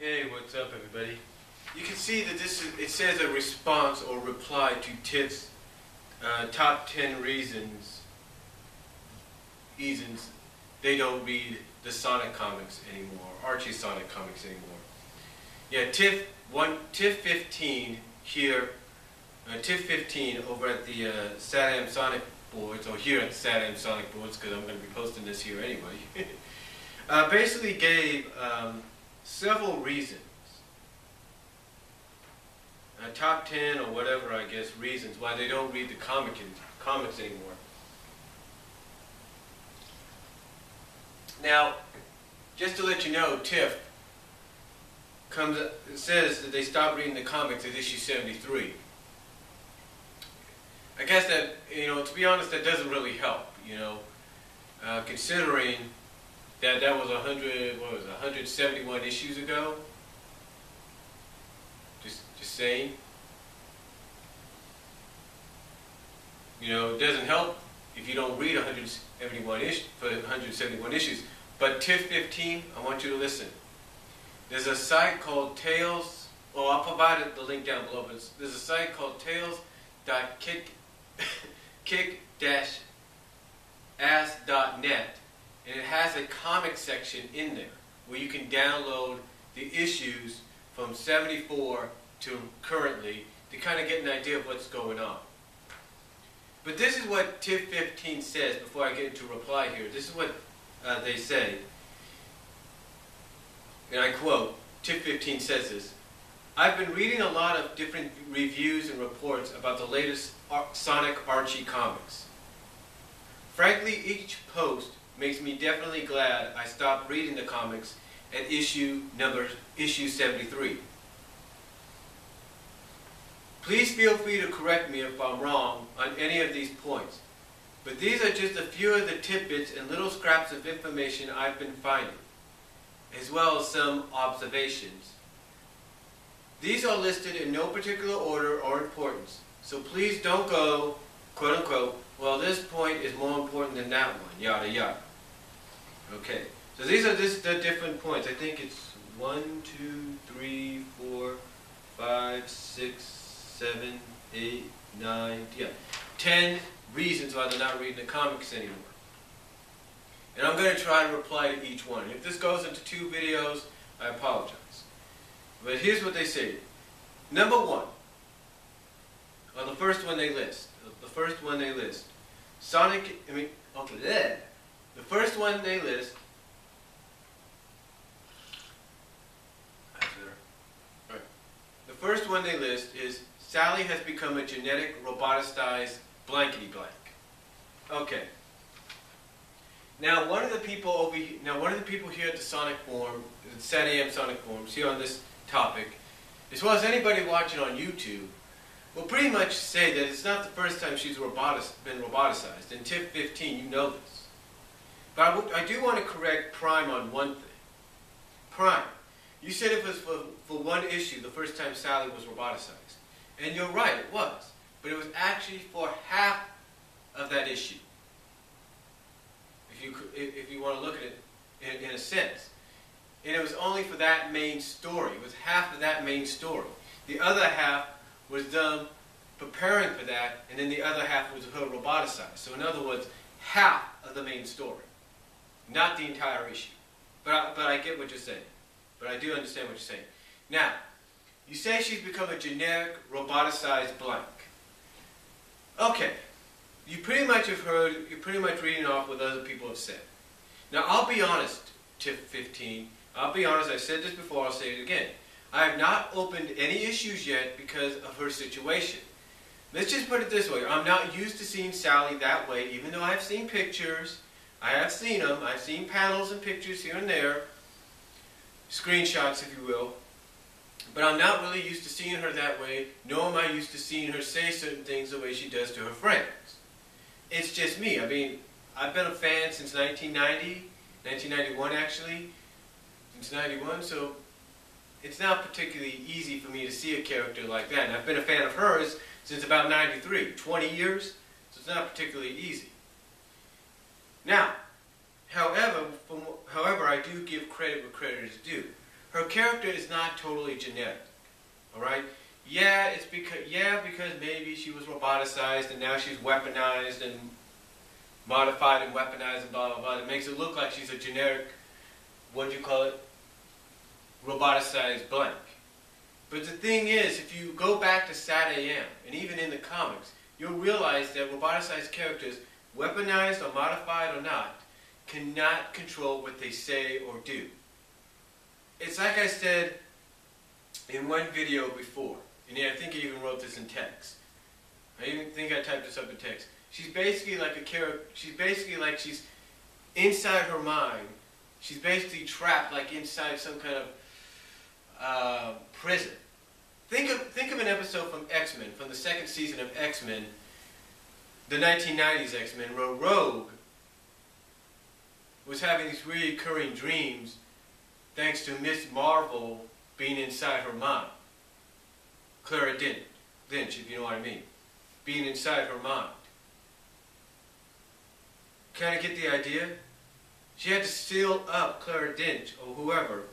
Hey, what's up, everybody? You can see that it says a response or reply to Tiff's top 10 reasons they don't read the Sonic comics anymore, Archie Sonic comics anymore. Yeah, Tiff15 here, Tiff15 over at the SatAM Sonic boards, or here at the SatAM Sonic boards, because I'm going to be posting this here anyway, basically gave several reasons, top 10 or whatever, I guess, reasons why they don't read the comics anymore. Now, just to let you know, Tiff says that they stopped reading the comics at issue 73. I guess that, to be honest, that doesn't really help, considering that was 171 issues ago. Just saying. It doesn't help if you don't read 171 issues. But Tiff15, I want you to listen. There's a site called Tales. Oh, I'll provide the link down below. But there's a site called Tales.kick-ass.net. And it has a comic section in there where you can download the issues from 74 to currently to kind of get an idea of what's going on. But this is what Tiff15 says before I get into reply here. This is what they say. And I quote, Tiff15 says this: "I've been reading a lot of different reviews and reports about the latest Sonic Archie comics. Frankly, each post makes me definitely glad I stopped reading the comics at issue 73. Please feel free to correct me if I'm wrong on any of these points, but these are just a few of the tidbits and little scraps of information I've been finding, as well as some observations. These are listed in no particular order or importance, so please don't go, quote unquote, well, this point is more important than that one, yada yada." Okay, so these are just the different points. I think it's 1, 2, 3, 4, 5, 6, 7, 8, 9, 10 reasons why they're not reading the comics anymore. And I'm going to try to reply to each one. If this goes into 2 videos, I apologize. But here's what they say. Number 1, or the first one they list. The first one they list. The first one they list. The first one they list is Sally has become a genetic roboticized blankety blank. Okay. Now one of the people here at the Sonic Forum, the SatAM Sonic Forums, here on this topic, as well as anybody watching on YouTube, will pretty much say that it's not the first time she's been roboticized. And Tiff15, you know this. But I do want to correct Prime on one thing. Prime, you said it was for one issue, the first time Sally was roboticized. And you're right, it was. But it was actually for half of that issue. If you want to look at it in a sense. And it was only for that main story. It was half of that main story. The other half was them preparing for that, and then the other half was her roboticized. So in other words, half of the main story. Not the entire issue. But I get what you're saying. But I do understand what you're saying. Now, you say she's become a generic roboticized blank. Okay. You pretty much have heard, you're pretty much reading off what other people have said. Now, I'll be honest, Tiff15. I'll be honest, I've said this before, I'll say it again. I have not opened any issues yet because of her situation. Let's just put it this way. I'm not used to seeing Sally that way, even though I've seen pictures. I have seen them. I've seen panels and pictures here and there. Screenshots, if you will. But I'm not really used to seeing her that way, nor am I used to seeing her say certain things the way she does to her friends. It's just me. I mean, I've been a fan since 1991 actually. Since 91, so it's not particularly easy for me to see a character like that. And I've been a fan of hers since about 93, 20 years, so it's not particularly easy. Now, however, I do give credit where credit is due. her character is not totally generic. All right? Yeah, it's because maybe she was roboticized and now she's weaponized and modified and weaponized and blah blah blah. It makes it look like she's a generic, what do you call it? Roboticized blank. But the thing is, if you go back to Sat AM, and even in the comics, you'll realize that roboticized characters, weaponized or modified or not, cannot control what they say or do. It's like I said in one video before, and I think I even wrote this in text. I even think I typed this up in text. She's basically like a character, she's basically like she's inside her mind. She's basically trapped like inside some kind of prison. Think of an episode from X-Men, from the second season of X-Men, the 1990s X-Men, where Rogue was having these recurring dreams thanks to Miss Marvel being inside her mind. Clara Lynch, if you know what I mean. Being inside her mind. Kind of get the idea? She had to seal up Clara Lynch, or whoever,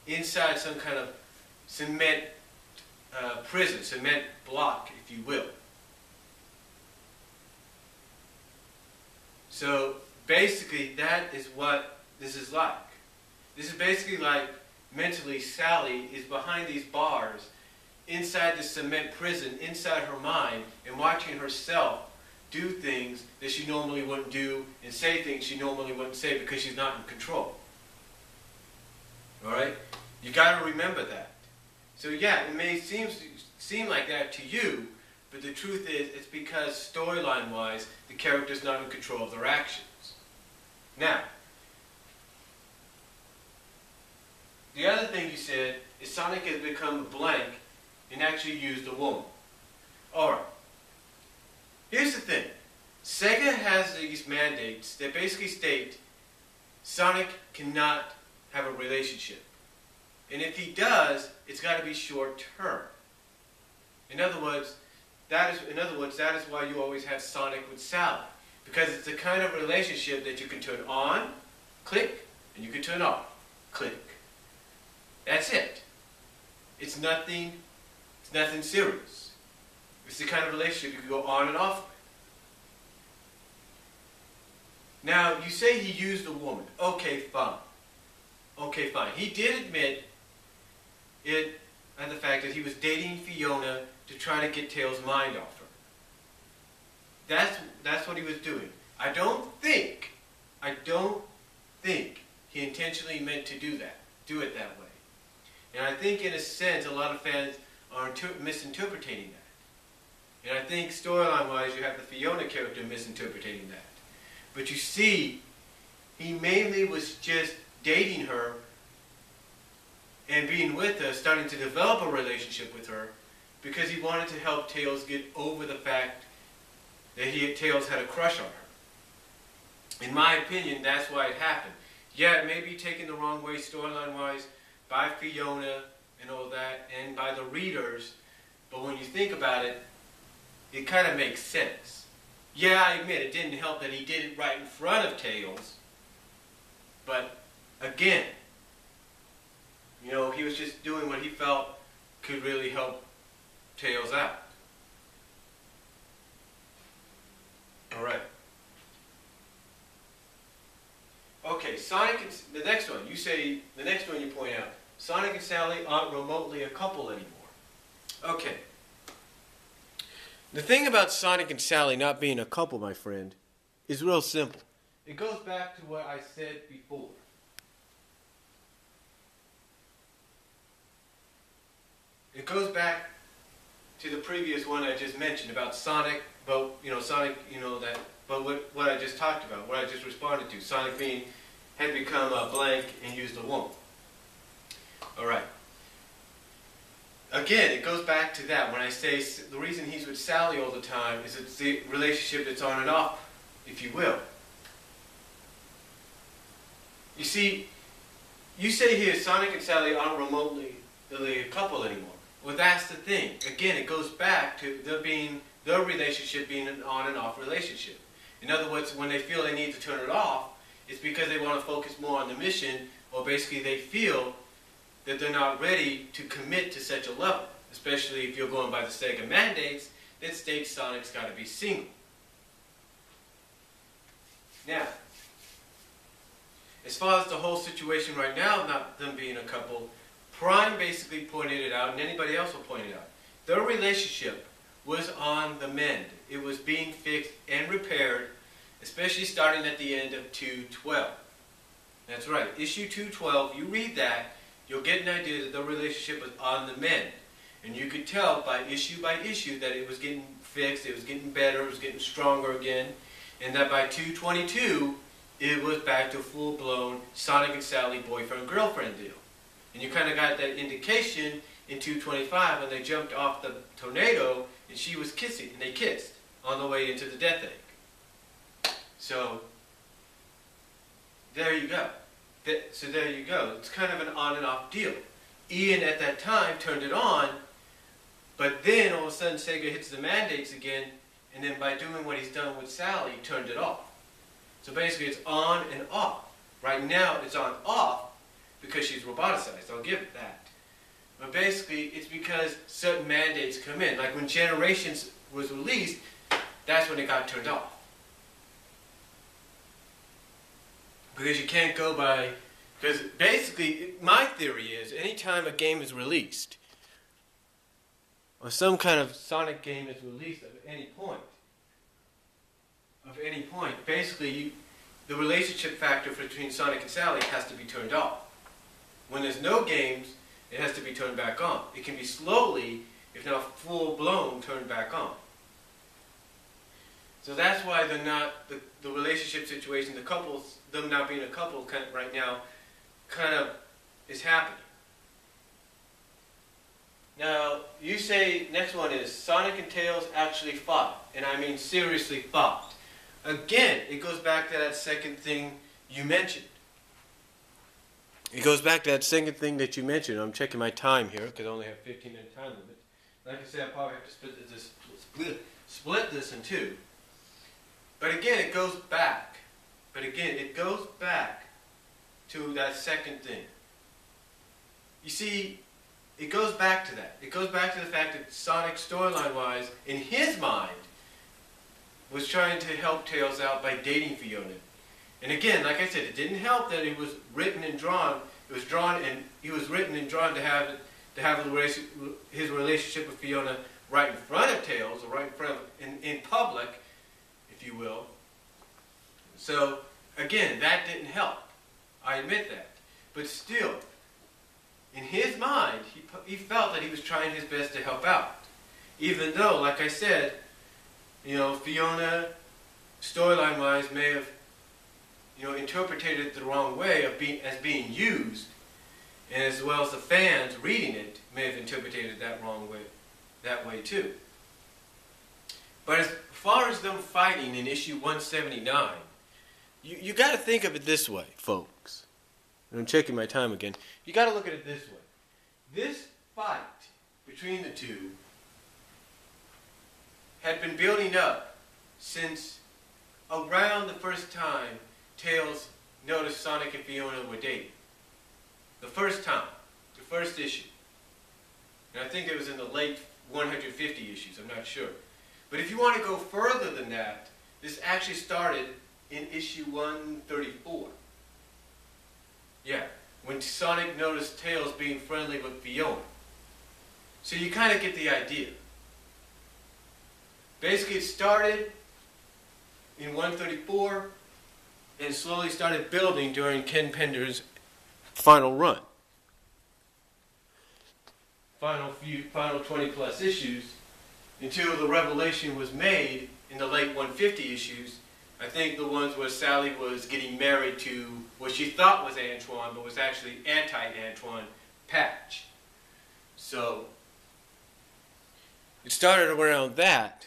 inside some kind of cement prison, cement block, if you will. So basically that is what this is like. This is basically like mentally Sally is behind these bars inside the cement prison, inside her mind, and watching herself do things that she normally wouldn't do and say things she normally wouldn't say because she's not in control. Alright? You got to remember that. So yeah, it may seem like that to you, but the truth is it's because storyline-wise the character's not in control of their actions. Now, the other thing you said is Sonic has become a blank and actually used a woman. Alright. Here's the thing. Sega has these mandates that basically state Sonic cannot have a relationship. And if he does, it's got to be short term. In other words, that is why you always have Sonic with Sally. Because it's the kind of relationship that you can turn on, click, and you can turn off, click. That's it. It's nothing serious. It's the kind of relationship you can go on and off with. Now, you say he used a woman. Okay, fine. Okay, fine. He did admit it and the fact that he was dating Fiona to try to get Tails' mind off her. That's what he was doing. I don't think he intentionally meant to do it that way. And I think in a sense a lot of fans are misinterpreting that. And I think storyline-wise you have the Fiona character misinterpreting that. But you see, he mainly was just dating her and being with her, starting to develop a relationship with her, because he wanted to help Tails get over the fact that Tails had a crush on her. In my opinion, that's why it happened. Yeah, it may be taken the wrong way storyline-wise by Fiona and all that, and by the readers, but when you think about it, it kind of makes sense. Yeah, I admit it didn't help that he did it right in front of Tails, but again, you know, he was just doing what he felt could really help Tails out. Alright. Okay, Sonic and the next one. You say, the next one you point out, Sonic and Sally aren't remotely a couple anymore. Okay. The thing about Sonic and Sally not being a couple, my friend, is real simple. It goes back to what I said before. It goes back to the previous one I just mentioned about Sonic, but what I just talked about, what I just responded to. Sonic had become a blank and used a woman. Alright. Again, it goes back to that. When I say the reason he's with Sally all the time is it's the relationship that's on and off, if you will. You see, you say here Sonic and Sally aren't remotely a couple anymore. Well, that's the thing. Again, it goes back to their relationship being an on and off relationship. In other words, when they feel they need to turn it off, it's because they want to focus more on the mission, or basically they feel that they're not ready to commit to such a level, especially if you're going by the Sega mandates that state Sonic's got to be single. Now, as far as the whole situation right now, not them being a couple, Prime basically pointed it out, and anybody else will point it out. Their relationship was on the mend. It was being fixed and repaired, especially starting at the end of 212. That's right, issue 212, you read that, you'll get an idea that the relationship was on the mend. And you could tell by issue that it was getting fixed, it was getting better, it was getting stronger again, and that by 222, it was back to full-blown Sonic and Sally boyfriend-girlfriend deal. And you kind of got that indication in 225 when they jumped off the tornado and she was kissing, and they kissed on the way into the Death Egg. So, there you go. So there you go. It's kind of an on and off deal. Ian at that time turned it on, but then all of a sudden Sega hits the mandates again, and then by doing what he's done with Sally, turned it off. So basically it's on and off. Right now it's on off because she's roboticized, I'll give it that. But basically it's because certain mandates come in. Like when Generations was released, that's when it got turned off. Because you can't go by, because basically my theory is anytime a game is released, or some kind of Sonic game is released at any point, basically the relationship factor between Sonic and Sally has to be turned off. When there's no games, it has to be turned back on. It can be slowly, if not full-blown, turned back on. So that's why they're not, the relationship situation, the couples, them not being a couple right now, kind of is happening. Now, you say, next one is, Sonic and Tails actually fought. And I mean seriously fought. Again, it goes back to that second thing you mentioned. It goes back to that second thing that you mentioned. I'm checking my time here, because I only have 15-minute time limit. Like I said, I probably have to split this in two. But again, it goes back. To that second thing. You see, it goes back to that. It goes back to the fact that Sonic, storyline-wise, in his mind, was trying to help Tails out by dating Fiona. And again, like I said, it didn't help that it was written and drawn. It was drawn and he was written and drawn to have his relationship with Fiona right in front of Tails, or right in front of in public, if you will. So again, that didn't help. I admit that. But still, in his mind, he felt that he was trying his best to help out. Even though, like I said, you know, Fiona, storyline-wise, may have, you know, interpreted it the wrong way as being used, and as well as the fans reading it may have interpreted it that way too. But as far as them fighting in issue 179, you got to think of it this way, folks. And I'm checking my time again. You got to look at it this way. This fight between the two had been building up since around the first time Tails noticed Sonic and Fiona were dating. The first time. The first issue. And I think it was in the late 150 issues, I'm not sure. But if you want to go further than that, this actually started in issue 134. Yeah, when Sonic noticed Tails being friendly with Fiona. So you kind of get the idea. Basically it started in 134 and slowly started building during Ken Pender's final run. Final 20 plus issues, until the revelation was made in the late 150 issues. I think the ones where Sally was getting married to what she thought was Antoine, but was actually anti-Antoine, Patch. So it started around that.